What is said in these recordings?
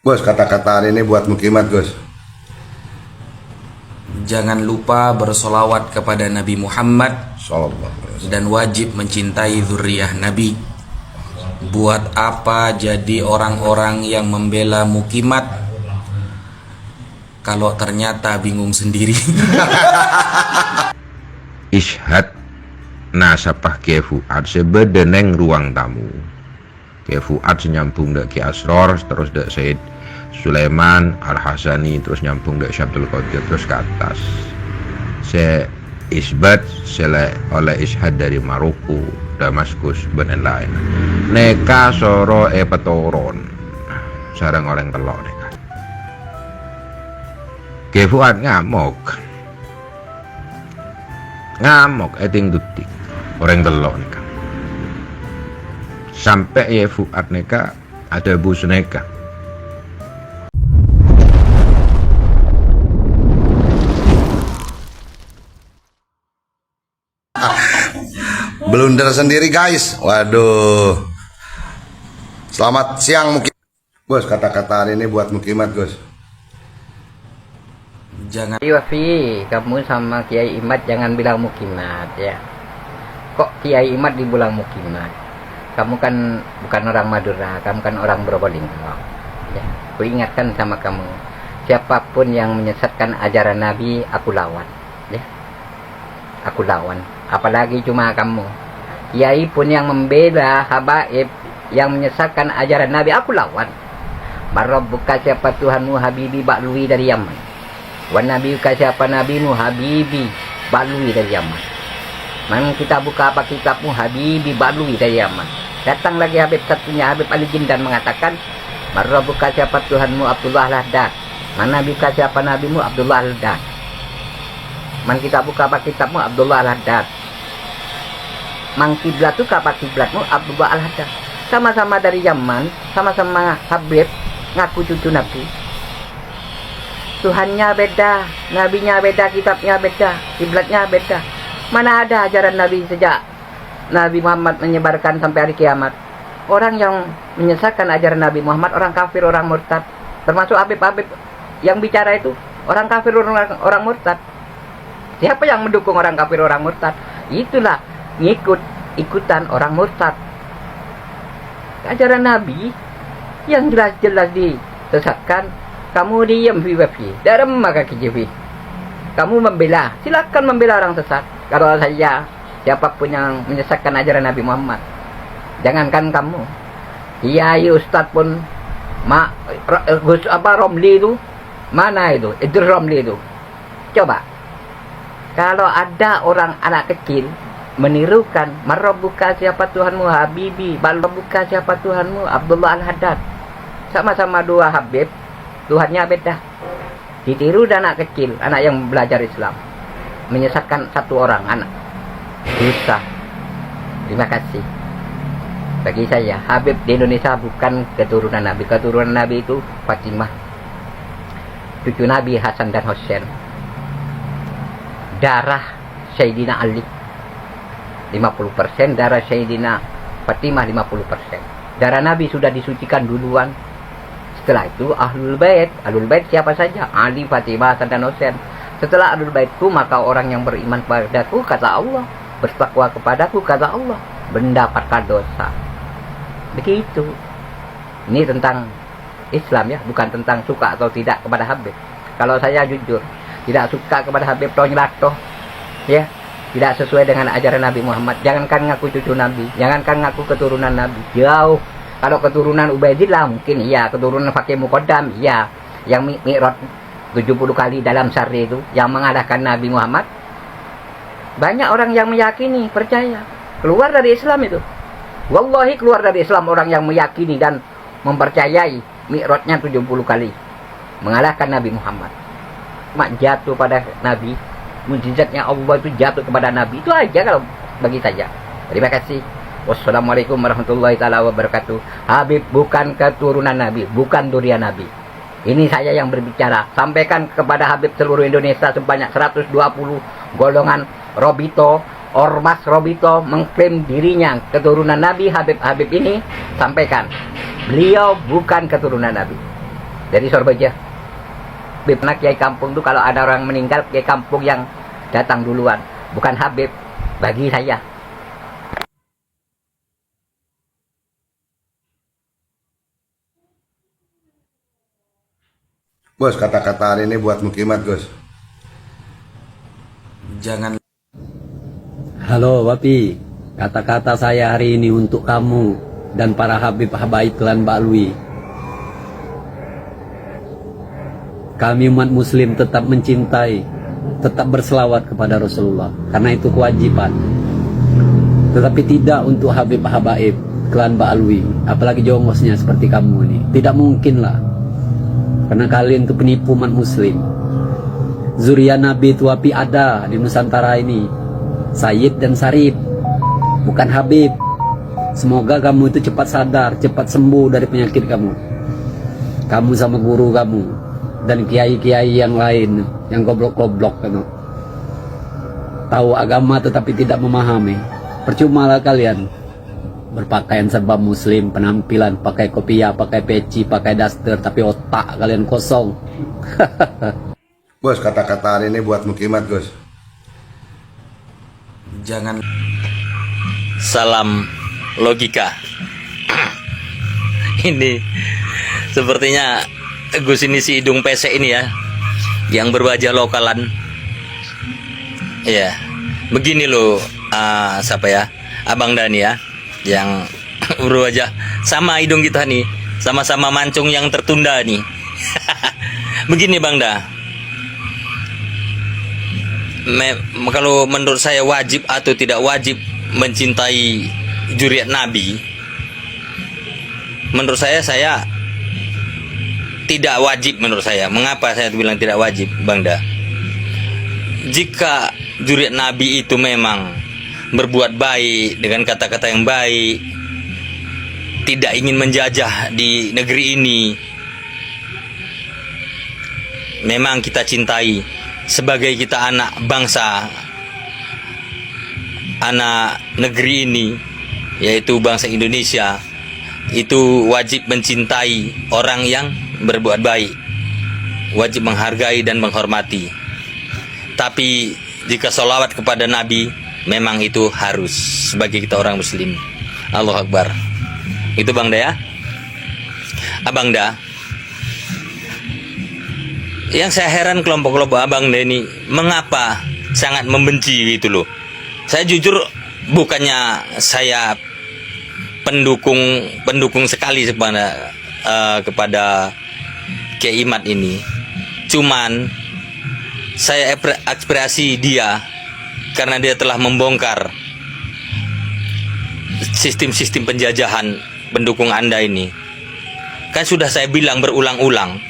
Gus, kata-kata hari ini buat Mukimat, Gus. Jangan lupa bersolawat kepada Nabi Muhammad Sallallahu alaihi wasallam. dan wajib mencintai zuriyah Nabi. Buat apa jadi orang-orang yang membela Mukimat kalau ternyata bingung sendiri? Ishad nasabah Kiai Fuad sebedeneng ruang tamu. Kiai Fuad nyambung dek Ki Asror, terus dek Said Sulaiman Al-Hasani, terus nyambung dek Syabdul Qadir, terus ke atas. Se isbat sele oleh Ishad dari Maroko, Damaskus, dan lain. Neka soro petoron sarang orang telok neka. Kiai Fuad ngamuk eting dutik orang telok neka. Sampai ya Fuad neka ada bus neka. Blunder sendiri, guys. Waduh. Selamat siang Mukimat. Gus, kata-kata hari ini buat Mukimat, Gus. Jangan Wafi, kamu sama Kiai Imad jangan bilang Mukimat ya. Kok Kiai Imad dibilang Mukimat? Kamu kan bukan orang Madura, kamu kan orang Probolinggo. Ya, aku ingatkan sama kamu, siapapun yang menyesatkan ajaran Nabi, aku lawan. Ya, aku lawan. Apalagi cuma kamu. Kiai pun yang membela habaib yang menyesatkan ajaran Nabi, aku lawan. Marabbuka, siapa Tuhanmu, Habibi Ba'lui dari Yaman. Wan nabiyuka, siapa nabimu, Habibi Ba'lui dari Yaman. Man kita buka apa kitabmu, Habibi Ba'lui dari Yaman. Datang lagi Habib satunya, Habib Ali Jindan mengatakan, Marabbuka, siapa Tuhanmu, Abdullah Al-Haddad. Man nabiyuka, siapa nabimu, Abdullah Al-Haddad. Man kita buka apa kitabmu, Abdullah Al-Haddad. Man kiblatu apa kiblatmu, Abdullah Al-Haddad. Sama-sama dari Yaman, sama-sama Habib, ngaku cucu Nabi. Tuhannya beda, nabinya beda, kitabnya beda, kiblatnya beda. Mana ada ajaran Nabi sejak Nabi Muhammad menyebarkan sampai hari kiamat? Orang yang menyesatkan ajaran Nabi Muhammad, orang kafir, orang murtad. Termasuk Habib-Habib yang bicara itu, orang kafir, orang murtad. Siapa yang mendukung orang kafir, orang murtad? Itulah ikutan orang murtad. Ajaran Nabi yang jelas-jelas disesatkan, kamu diam Wafi, dalam maka kijiwi. Kamu membela, silakan membela orang sesat. Kalau saya, siapapun yang menyesatkan ajaran Nabi Muhammad, jangankan kamu, Kiai Ustadz pun, Romli itu, mana itu? Idrus Romli itu. Coba, kalau ada orang anak kecil menirukan, Marabbuka, siapa Tuhanmu, Habibi, Marabbuka, siapa Tuhanmu, Abdullah Al-Haddad. Sama-sama dua Habib, Tuhannya beda. Ditiru dan anak kecil, anak yang belajar Islam, menyesatkan satu orang anak. Dosa. Terima kasih. Bagi saya, Habib di Indonesia bukan keturunan Nabi. Keturunan Nabi itu Fatimah, cucu Nabi Hasan dan Hussein. Darah Sayyidina Ali 50%, darah Sayyidina Fatimah 50%. Darah Nabi sudah disucikan duluan. Setelah itu Ahlul Bait siapa saja? Ali, Fatimah, Hasan dan Hussein. Setelah Ahlul Baitku, maka orang yang beriman kepadaku, kata Allah, bertakwa kepadaku, kata Allah, mendapatkan dosa. Begitu. Ini tentang Islam ya, bukan tentang suka atau tidak kepada Habib. Kalau saya jujur, tidak suka kepada Habib toh, ya, tidak sesuai dengan ajaran Nabi Muhammad. Jangankan ngaku cucu Nabi, jangankan ngaku keturunan Nabi, jauh. Kalau keturunan Ubaidillah mungkin iya, keturunan Fakih Muqaddam iya, yang mi'raj 70 kali dalam syari itu, yang mengalahkan Nabi Muhammad. Banyak orang yang meyakini, percaya, keluar dari Islam itu. Wallahi keluar dari Islam orang yang meyakini dan mempercayai mi'rajnya 70 kali, mengalahkan Nabi Muhammad. Mak jatuh pada Nabi, mujizatnya Allah itu jatuh kepada Nabi, itu aja kalau bagi saya. Terima kasih. Wassalamualaikum warahmatullahi taala wabarakatuh. Habib bukan keturunan Nabi, bukan durian Nabi. Ini saya yang berbicara. Sampaikan kepada Habib seluruh Indonesia sebanyak 120 golongan Robito, Ormas Robito mengklaim dirinya keturunan Nabi. Habib ini sampaikan, beliau bukan keturunan Nabi. Jadi Sorbeja, Habib kiai kampung tuh kalau ada orang meninggal, kiai kampung yang datang duluan, bukan Habib bagi saya. Bos, kata-kata hari ini buat Mukimat, Gus. Jangan Halo Wapi, kata-kata saya hari ini untuk kamu dan para Habib Habaib Klan Ba'alwi. Kami umat muslim tetap mencintai, tetap berselawat kepada Rasulullah, karena itu kewajiban. Tetapi tidak untuk Habib Habaib Klan Ba'alwi, apalagi jongosnya seperti kamu ini. Tidak mungkin lah, karena kalian itu penipu umat muslim. Zuriat Nabi itu Wapi ada di Nusantara ini, Sayyid dan Sarif, bukan Habib. Semoga kamu itu cepat sadar, cepat sembuh dari penyakit kamu. Kamu sama guru kamu dan kiai-kiai yang lain yang goblok-goblok kan. Tahu agama tetapi tidak memahami. Percumalah kalian berpakaian serba muslim, penampilan pakai kopiah, pakai peci, pakai daster, tapi otak kalian kosong. Bos, kata-kata hari ini buat Mukimat, Gus. jangan Salam logika. Ini sepertinya Gus ini si hidung pesek ini ya, yang berwajah lokalan. Ya, begini loh, siapa ya, Abang Dani ya, yang berwajah sama hidung kita nih, sama-sama mancung yang tertunda nih. Begini Bang Da, kalau menurut saya wajib atau tidak wajib mencintai zuriat Nabi, menurut saya tidak wajib. Menurut saya, mengapa saya bilang tidak wajib Bang Da? Jika zuriat Nabi itu memang berbuat baik dengan kata-kata yang baik, tidak ingin menjajah di negeri ini, memang kita cintai sebagai kita anak bangsa, anak negeri ini, yaitu bangsa Indonesia, itu wajib mencintai orang yang berbuat baik, wajib menghargai dan menghormati. Tapi jika sholawat kepada Nabi, memang itu harus sebagai kita orang muslim. Allahu Akbar. Itu Bang Da ya. Abang Da, yang saya heran kelompok-kelompok Abang Da ini mengapa sangat membenci gitu loh. Saya jujur, bukannya saya pendukung sekali kepada Kiai Imad ini, cuman saya aspirasi dia karena dia telah membongkar sistem-sistem penjajahan pendukung Anda ini. Kan sudah saya bilang berulang-ulang,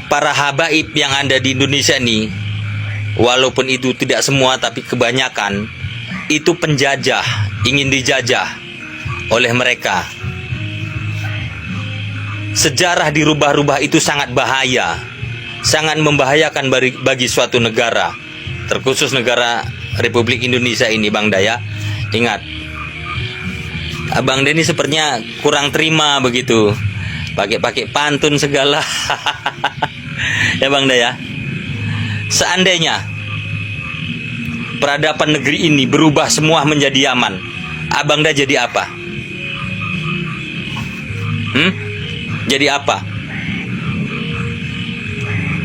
para habaib yang ada di Indonesia ini, walaupun itu tidak semua tapi kebanyakan, itu penjajah, ingin dijajah oleh mereka. Sejarah dirubah-rubah itu sangat bahaya, sangat membahayakan bagi suatu negara, terkhusus negara Republik Indonesia ini Bang Daya. Ingat, Abang Deni sepertinya kurang terima begitu, pakai pantun segala. Ya Bang Daya, seandainya peradaban negeri ini berubah semua menjadi Yaman, Abang Da jadi apa? Jadi apa?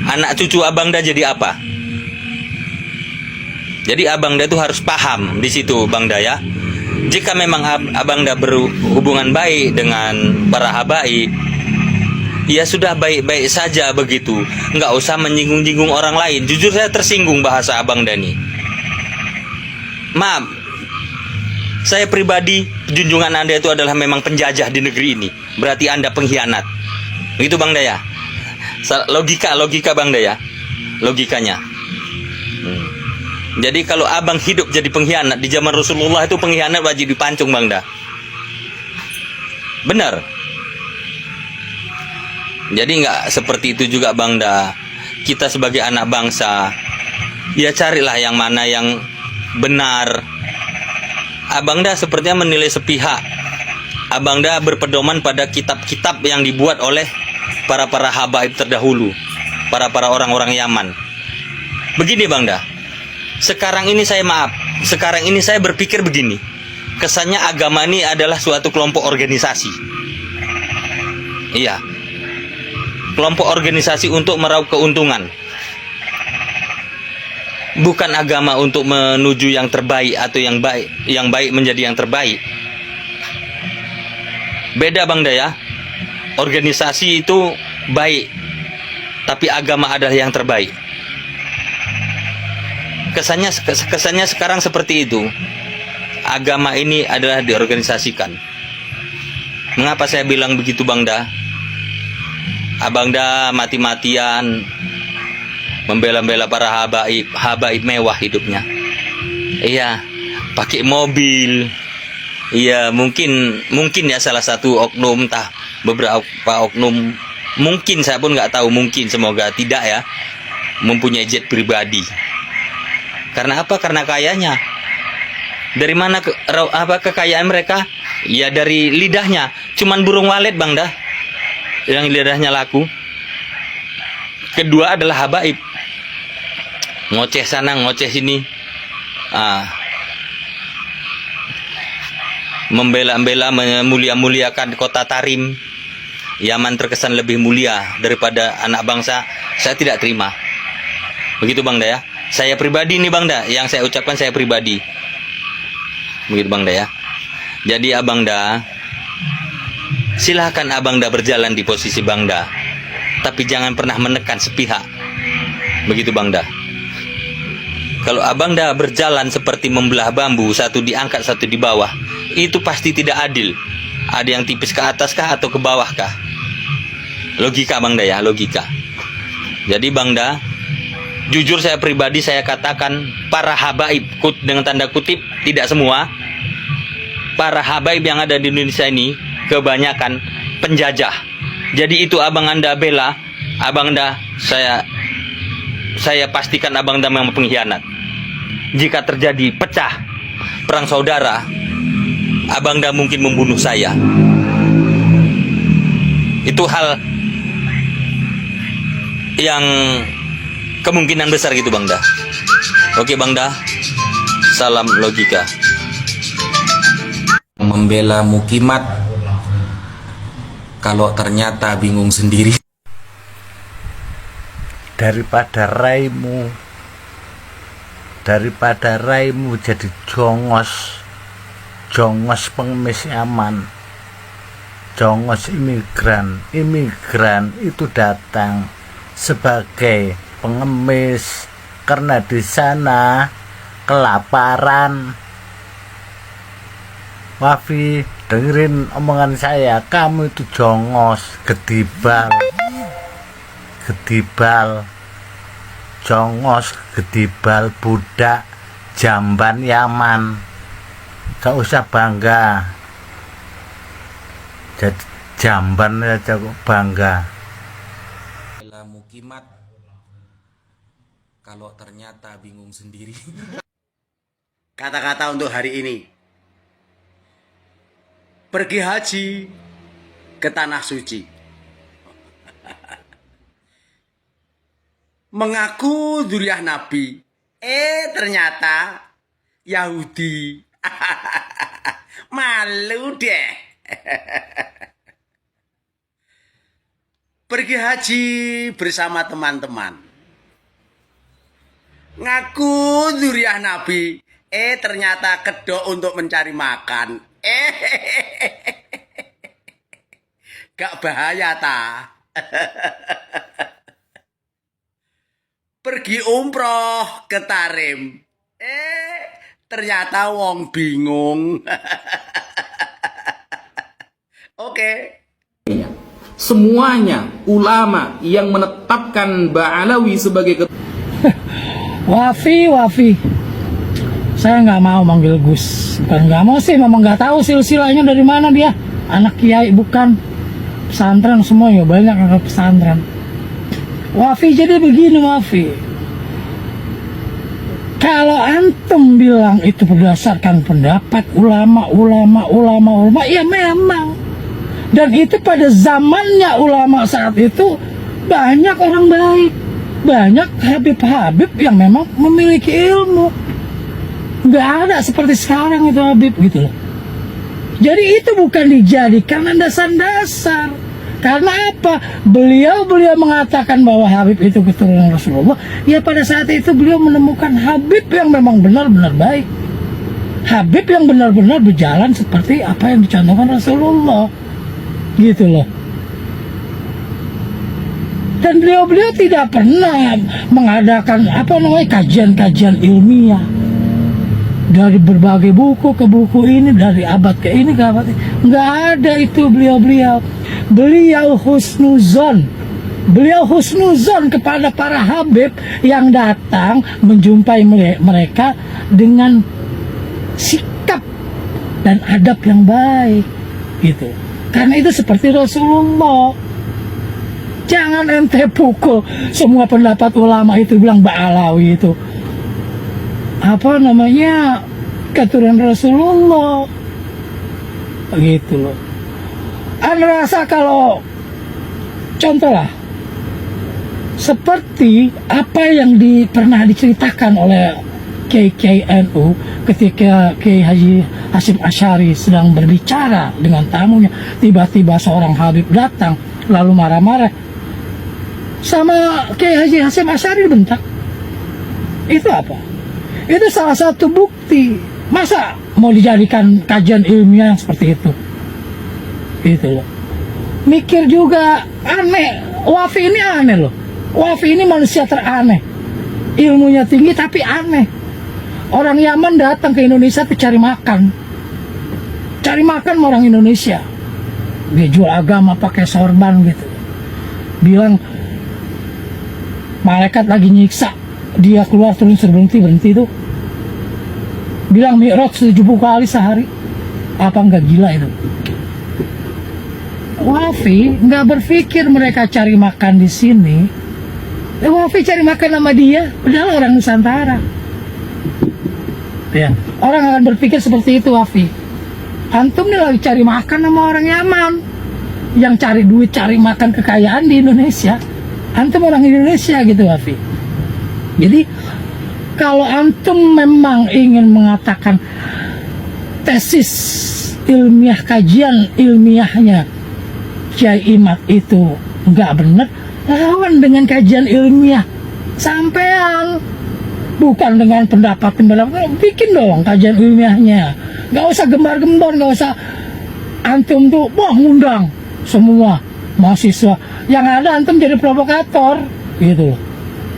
Anak cucu Abang Da jadi apa? Jadi Abang Da itu harus paham di situ Bang Da ya. Jika memang Abang Da berhubungan baik dengan para habaib, ya sudah baik-baik saja begitu, nggak usah menyinggung-nyinggung orang lain. Jujur saya tersinggung bahasa Abang Dani. Maaf, saya pribadi, junjungan Anda itu adalah memang penjajah di negeri ini, berarti Anda pengkhianat. Begitu Bang Daya. Logika Bang Daya, logikanya. Jadi kalau abang hidup jadi pengkhianat di zaman Rasulullah, itu pengkhianat wajib dipancung Bang Da. Benar. Jadi nggak seperti itu juga Bang Da. Kita sebagai anak bangsa, ya carilah yang mana yang benar. Abang Da sepertinya menilai sepihak. Abang Da berpedoman pada kitab-kitab yang dibuat oleh para habaib terdahulu, para orang-orang Yaman. Begini Bangda, sekarang ini saya berpikir begini, kesannya agama ini adalah suatu kelompok organisasi. Iya, kelompok organisasi untuk meraup keuntungan, bukan agama untuk menuju yang terbaik atau yang baik menjadi yang terbaik. Beda Bangda ya. Organisasi itu baik, tapi agama adalah yang terbaik. Kesannya sekarang seperti itu. Agama ini adalah diorganisasikan. Mengapa saya bilang begitu Bangda? Abangda mati-matian membela-bela para habaib mewah hidupnya. Iya, pakai mobil. Iya, mungkin ya salah satu oknum, entah beberapa oknum, mungkin saya pun nggak tahu, mungkin, semoga tidak ya, mempunyai jet pribadi. Karena apa? Karena kayanya. Dari mana kekayaan mereka? Ya dari lidahnya. Cuman burung walet Bangda yang lidahnya laku. Kedua adalah habaib, ngoceh sana ngoceh sini, membela-bela, memulia-muliakan kota Tarim. Yaman terkesan lebih mulia daripada anak bangsa. Saya tidak terima. Begitu Bangda ya. Saya pribadi nih Bangda, yang saya ucapkan saya pribadi. Begitu Bangda ya. Jadi Abangda, silahkan Abangda berjalan di posisi Bangda, tapi jangan pernah menekan sepihak. Begitu Bangda. Kalau Abangda berjalan seperti membelah bambu, satu diangkat satu di bawah, itu pasti tidak adil. Ada yang tipis ke atas kah atau ke bawah kah? Logika Bangda ya, logika. Jadi Bangda, jujur saya pribadi saya katakan, para habaib, dengan tanda kutip, tidak semua, para habaib yang ada di Indonesia ini kebanyakan penjajah. Jadi itu abang Anda bela, Abangda, saya pastikan Abangda memang pengkhianat. Jika terjadi pecah perang saudara, Abangda mungkin membunuh saya. Itu hal yang kemungkinan besar gitu Bangda. Oke Bangda, salam logika. Membela mukimat kalau ternyata bingung sendiri. Daripada raimu jadi jongos pengemis Yaman, jongos imigran itu datang sebagai pengemis karena di sana kelaparan. Wafi, dengerin omongan saya, kamu itu jongos, gedibal, jongos, gedibal, budak, jamban Yaman. Gak usah bangga, jadi jamban aja kok bangga. Membela mukimat kalau ternyata bingung sendiri. Kata-kata untuk hari ini. Pergi haji ke tanah suci. Mengaku dzurriyyah Nabi. Ternyata Yahudi. Malu deh. Pergi haji bersama teman-teman. Ngaku dzurriyyah Nabi. Ternyata kedok untuk mencari makan. Gak bahaya ta? Pergi umroh ke Tarim. Ternyata wong bingung. Oke. Semuanya ulama yang menetapkan Ba'alawi sebagai Wafi. Saya nggak mau manggil Gus. Bukan nggak mau sih, memang nggak tahu silsilahnya dari mana dia. Anak kiai bukan. Pesantren semua ya, banyak anak pesantren. Wafi, jadi begini Wafi. Kalau antum bilang itu berdasarkan pendapat ulama, ya memang. Dan itu pada zamannya ulama saat itu banyak orang baik, banyak Habib-Habib yang memang memiliki ilmu. Nggak ada seperti sekarang itu Habib gitu loh. Jadi itu bukan dijadikan landasan-dasar. Karena apa? Beliau mengatakan bahwa Habib itu keturunan Rasulullah. Ya pada saat itu beliau menemukan Habib yang memang benar-benar baik. Habib yang benar-benar berjalan seperti apa yang dicontohkan Rasulullah. Gitu loh. Dan beliau tidak pernah mengadakan kajian-kajian ilmiah. Dari berbagai buku ke buku ini, dari abad ke ini ke abad ini. Nggak ada itu beliau. Beliau husnuzon kepada para Habib yang datang menjumpai mereka dengan sikap dan adab yang baik gitu. Karena itu seperti Rasulullah. Jangan ente pukul semua pendapat ulama itu bilang Ba'alawi itu keturunan Rasulullah gitu loh. Anda rasa kalau contoh lah seperti apa yang pernah diceritakan oleh Kiai NU ketika Kiai Haji Hasyim Asy'ari sedang berbicara dengan tamunya, tiba-tiba seorang Habib datang lalu marah-marah sama Kiai Haji Hasyim Asy'ari dibentak. Itu apa? Itu salah satu bukti. Masa mau dijadikan kajian ilmiah yang seperti itu? Gitu loh. Mikir juga aneh. Wafi ini aneh loh. Wafi ini manusia teraneh. Ilmunya tinggi tapi aneh. Orang Yaman datang ke Indonesia tuh cari makan. Cari makan sama orang Indonesia. Dia jual agama pakai sorban gitu. Bilang malaikat lagi nyiksa. Dia keluar turun berhenti tuh. Bilang mi'raj 70 kali sehari. Apa enggak gila itu? Wafi nggak berpikir mereka cari makan di sini. Wafi cari makan sama dia, padahal orang Nusantara. Ya, orang akan berpikir seperti itu Wafi. Antum nih lagi cari makan sama orang Yaman yang cari duit, cari makan kekayaan di Indonesia. Antum orang Indonesia gitu Wafi. Jadi kalau antum memang ingin mengatakan tesis ilmiah, kajian ilmiahnya Kiai Imad itu nggak benar, lawan dengan kajian ilmiah sampean, bukan dengan pendapat, bikin dong kajian ilmiahnya. Nggak usah gembar-gembar, nggak usah antum tuh ngundang semua mahasiswa. Yang ada antum jadi provokator gitu loh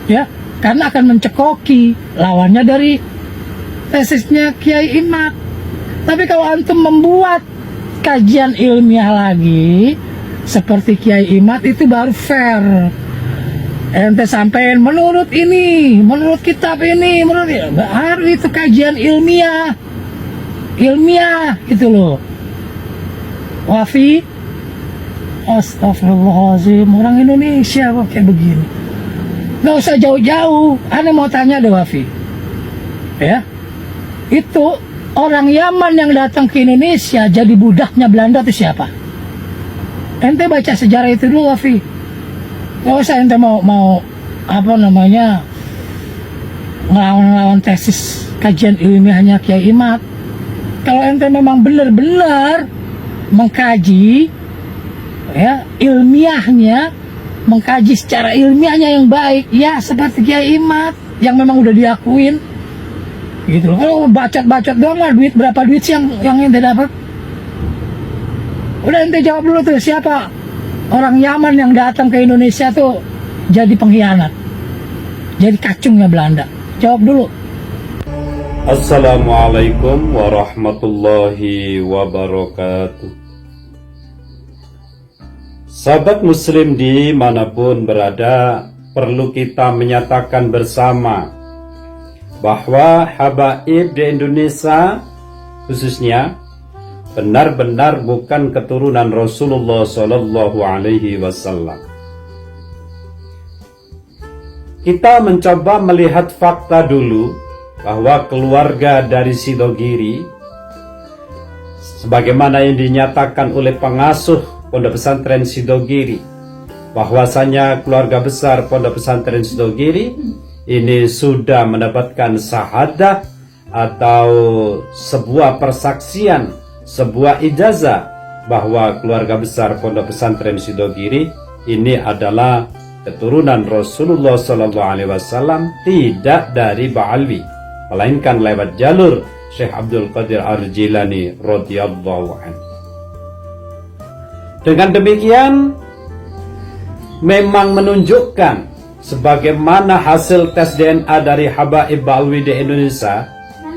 ya, karena akan mencekoki lawannya dari tesisnya Kiai Imad. Tapi kalau antum membuat kajian ilmiah lagi seperti Kiai Imad, itu baru fair. Ente sampein menurut ini, menurut kitab ini, baru itu kajian ilmiah gitu loh. Wafi, astagfirullahaladzim, orang Indonesia kok kayak begini. Nggak usah jauh-jauh. Anda mau tanya deh Wafi, ya, itu orang Yaman yang datang ke Indonesia jadi budaknya Belanda itu siapa? Ente baca sejarah itu dulu Wafi. Nggak usah ente mau ngelawan tesis kajian ilmiahnya Kiai Imad. Kalau ente memang benar-benar mengkaji ya ilmiahnya, mengkaji secara ilmiahnya yang baik, ya seperti Kiai Imad yang memang udah diakuin gitu loh. Kalau bacot-bacot doang lah, berapa duit sih yang ente dapat? Udah ente jawab dulu tuh, siapa orang Yaman yang datang ke Indonesia tuh jadi pengkhianat, jadi kacungnya Belanda? Jawab dulu. Assalamualaikum warahmatullahi wabarakatuh. Sahabat muslim dimanapun berada, perlu kita menyatakan bersama bahwa habaib di Indonesia khususnya benar-benar bukan keturunan Rasulullah Sallallahu Alaihi Wasallam. Kita mencoba melihat fakta dulu bahwa keluarga dari Sidogiri, sebagaimana yang dinyatakan oleh pengasuh Pondok Pesantren Sidogiri, bahwasanya keluarga besar Pondok Pesantren Sidogiri ini sudah mendapatkan syahadah atau sebuah persaksian, sebuah ijazah bahwa keluarga besar Pondok Pesantren Sidogiri ini adalah keturunan Rasulullah SAW, tidak dari Ba'alwi, melainkan lewat jalur Syekh Abdul Qadir Ar-Jilani radhiyallahu anhu. Dengan demikian memang menunjukkan sebagaimana hasil tes DNA dari Habaib Ba'alwi di Indonesia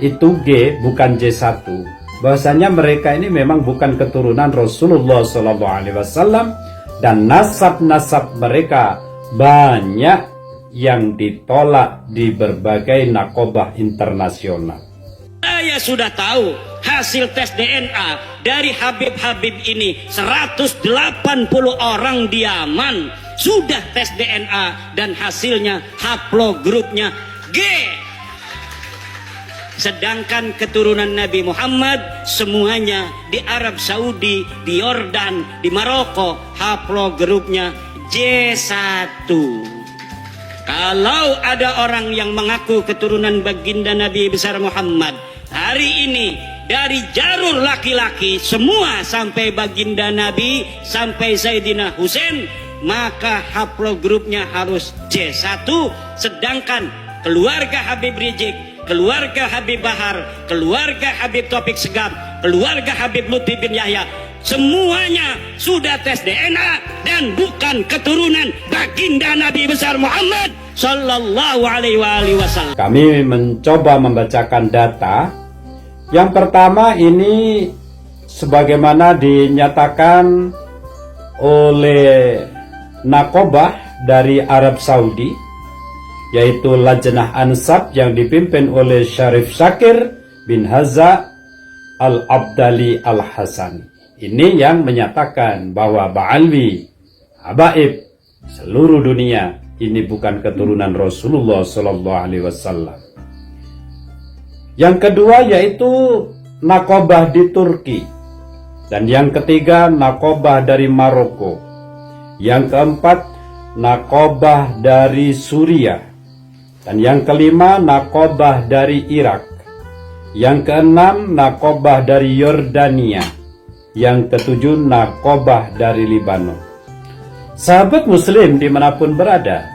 itu G bukan J1, bahwasanya mereka ini memang bukan keturunan Rasulullah SAW, dan nasab-nasab mereka banyak yang ditolak di berbagai nakobah internasional. Saya sudah tahu hasil tes DNA dari Habib-Habib ini, 180 orang di Yaman sudah tes DNA dan hasilnya haplogrupnya G. Sedangkan keturunan Nabi Muhammad semuanya di Arab Saudi, di Yordan, di Maroko, haplogrupnya J1. Kalau ada orang yang mengaku keturunan baginda Nabi besar Muhammad hari ini dari jalur laki-laki semua sampai baginda Nabi sampai Sayyidina Husain, maka haplogrupnya harus J1. Sedangkan keluarga Habib Rizik, keluarga Habib Bahar, keluarga Habib Taufik Segaf, keluarga Habib Lutfi bin Yahya, semuanya sudah tes DNA dan bukan keturunan baginda Nabi besar Muhammad sallallahu alaihi wasallam. Kami mencoba membacakan data. Yang pertama ini sebagaimana dinyatakan oleh nakobah dari Arab Saudi, yaitu Lajnah Ansab yang dipimpin oleh Syarif Syakir bin Haza Al-Abdali Al-Hasani. Ini yang menyatakan bahwa Ba'alwi, Habaib seluruh dunia ini bukan keturunan Rasulullah SAW. Yang kedua yaitu nakobah di Turki, dan yang ketiga nakobah dari Maroko. Yang keempat nakobah dari Suriah, dan yang kelima nakobah dari Irak. Yang keenam nakobah dari Yordania. Yang ketujuh nakobah dari Libanon. Sahabat muslim dimanapun berada,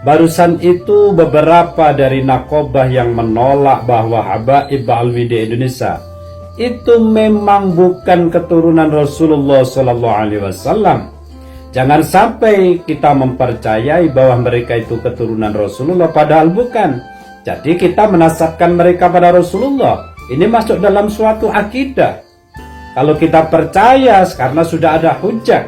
barusan itu beberapa dari nakobah yang menolak bahwa Habaib Ba'alwi di Indonesia itu memang bukan keturunan Rasulullah SAW. Jangan sampai kita mempercayai bahwa mereka itu keturunan Rasulullah, padahal bukan. Jadi kita menasabkan mereka pada Rasulullah. Ini masuk dalam suatu akidah. Kalau kita percaya karena sudah ada hujah,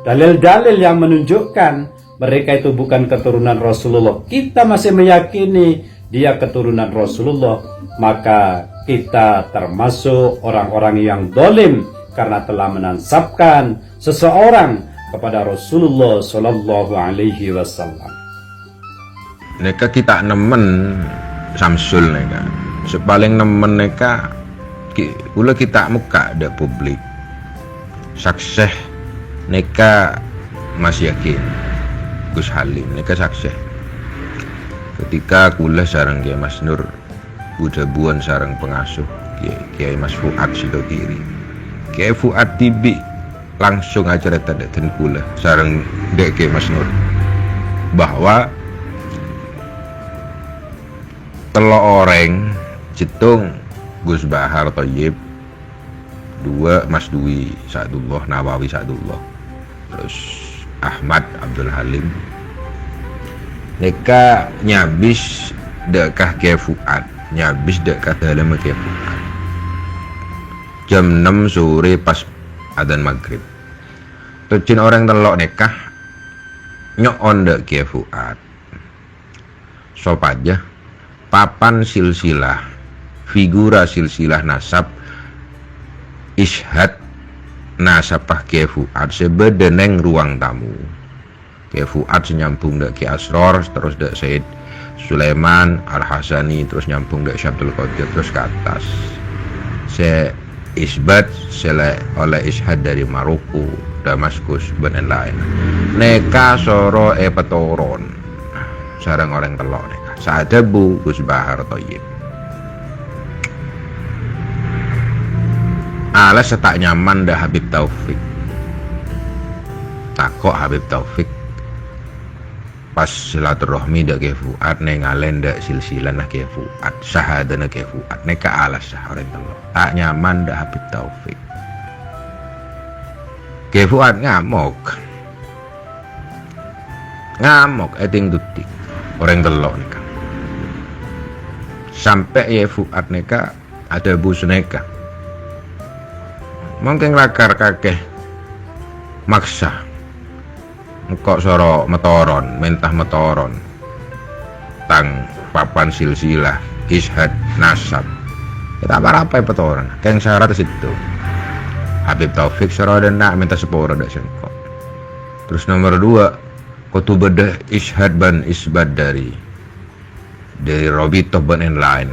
dalil-dalil yang menunjukkan mereka itu bukan keturunan Rasulullah, kita masih meyakini dia keturunan Rasulullah, maka kita termasuk orang-orang yang dolim karena telah menansabkan seseorang kepada Rasulullah Sallallahu Alaihi Wasallam. Neka kita nemen Samsul neka, sepaling nemen neka, ula kita muka ada publik, sakseh neka masih yakin Gus Halim neka sakseh. Ketika kula sarang Kiai Mas Nur udah buan sarang pengasuh Kiai Mas Fuad Sidogiri, Kiai Fuad tibi langsung acara tanda dan kula sarang dek Kiai Mas Nur bahwa telok oreng cetung Gus Bahar Thayyib, dua Mas Dwi Sa'dullah, Nawawi Sa'dullah, terus Ahmad Abdul Halim neka nyabis dekah Kiai Fuad, nyabis dekah dalam Kiai Fuad jam 6 sore pas adzan maghrib. Tucin orang telok nekah nyok ondek Kiai Fuad sop aja papan silsilah figura silsilah nasab ishad nasabah Kiai Fuad sebedeneng ruang tamu. Kiai Fuad senyambung dek Kiai Asror, terus dek Said Sulaiman Al-Hasani, terus nyambung dek Syekh Abdul Qadir, terus ke atas. isbat oleh ishad dari Maroko, Damaskus dan lain-lain. Neka soro petoron sarang orang telok neka saadabu Gus Bahar Thoyib. Alas tak nyaman dah Habib Taufik. Takok Habib Taufik pas silaturahmi dak ke Fuad nengalen dak silsilah nak ke Fuad syahada nak ke Fuad neka alas orang telok tak nyaman dah Habib Taufik. Ke Fuad ngamuk eting dutik orang telok neka sampai ya Fuad neka ada bus neka mungkin lakar kakeh maksa kok soro metoron mentah metoron tang papan silsilah ishad nasab kita apa petoron keng syarat situ Habib Taufik soro dan nak minta seporo dak sengkok. Terus nomor 2 kutubadah ishad ban isbad dari Robitoh ban en lain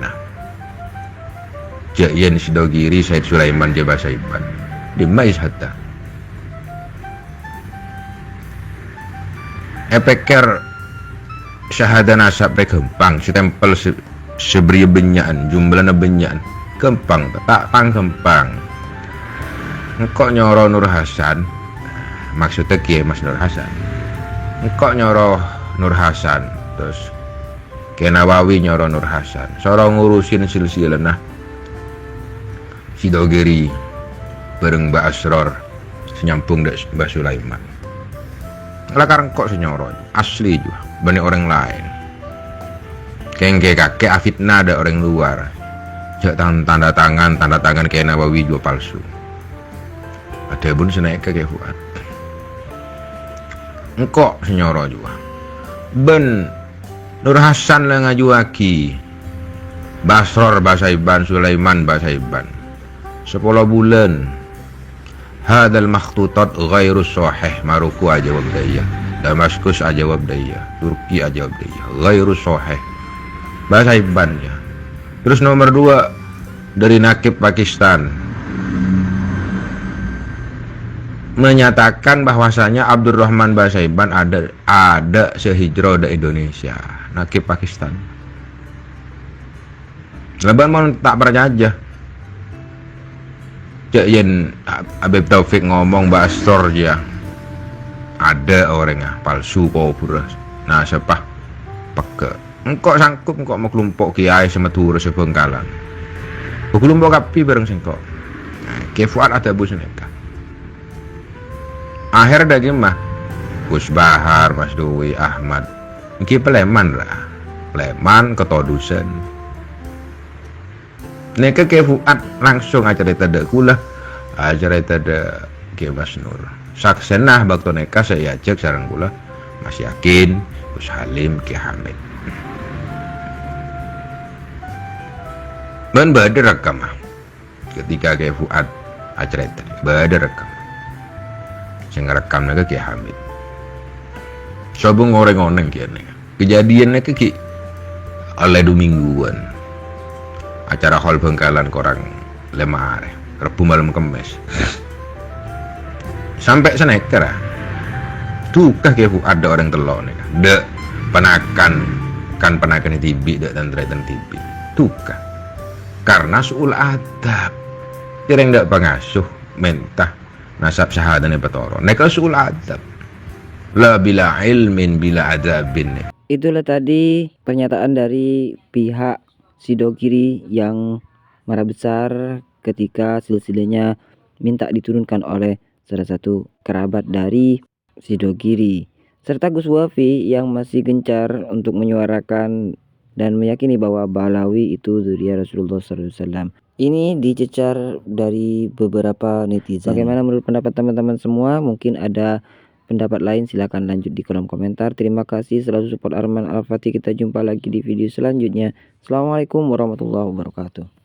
Jayen Sidogiri Said Sulaiman Jabasaiban di ishadda epeker syahada nasab gempang si tempel seberi benyaan jumlahnya benyaan gempang tak tang gempang engkau nyoro Nur Hasan maksudnya kiai Mas Nur Hasan engkau nyoro Nur Hasan terus Kiai Nawawi nyoro Nur Hasan sorong ngurusin silsilah nah Sidogiri bareng Mbak Asror senyambung Mbak Sulaiman lakar kok senyoro asli juga banyak orang lain kengke kakek afitna ada orang luar jak tanda tangan Kiai Nawawi juga palsu ada pun senaik ke Fuad engkok senyoro juga ben Nur Hasan lah ngajuaki Basror Basaiban Sulaiman Basaiban 10 bulan hadal makhtutat ghairu sahih Maroko aja jawab daya Damaskus aja jawab daya Turki aja jawab daya ghairu sahih Basaiban ya. Terus nomor 2 dari Nakib Pakistan menyatakan bahwasanya Abdurrahman Basaiban ada sehijrah dari Indonesia. Nakib Pakistan leban mau tak percaya aja Jayen Habib Taufik ngomong Bastor ya ada orangnya palsu pobur nah siapa peke engkau sangkup engkau mau kelompok kiai semetur sebengkalan kelompok kapi bareng sengkok Kiai Fuad ada bus neka akhir daging mah Gus Bahar Mas Dwi Ahmad iki peleman lah peleman ketodusen neka Kiai Fuad langsung acara tada kula acara tada Kiai Mas Nur saksenah bakto neka saya cek sarang kula Mas Yakin Gus Halim Kiai Hamid ban badar rekam ketika Kiai Fuad acara itu badar rekam sing rekam neka Kiai Hamid sobong ngoreng-ngoreng kiane kejadiannya ki oleh 2 mingguan acara hall Bengkalan korang lemah Rebu malam Kemis sampai seneker tukah Kiai Fuad ada orang telok nih dek penakan tibi dek dan tibi tukah karena suul adab tireng dek pengasuh mentah nasab syahadatnya petoro neka suul adab la bila ilmin bila adabin. Itulah tadi pernyataan dari pihak Sidogiri yang marah besar ketika silsilahnya minta diturunkan oleh salah satu kerabat dari Sidogiri, serta Gus Wafi yang masih gencar untuk menyuarakan dan meyakini bahwa Ba'alawi itu zuriat Rasulullah SAW. Ini dicecar dari beberapa netizen. Bagaimana menurut pendapat teman-teman semua? Mungkin ada pendapat lain, silahkan lanjut di kolom komentar. Terima kasih selalu support Arman Al-Fatih. Kita jumpa lagi di video selanjutnya. Assalamualaikum warahmatullahi wabarakatuh.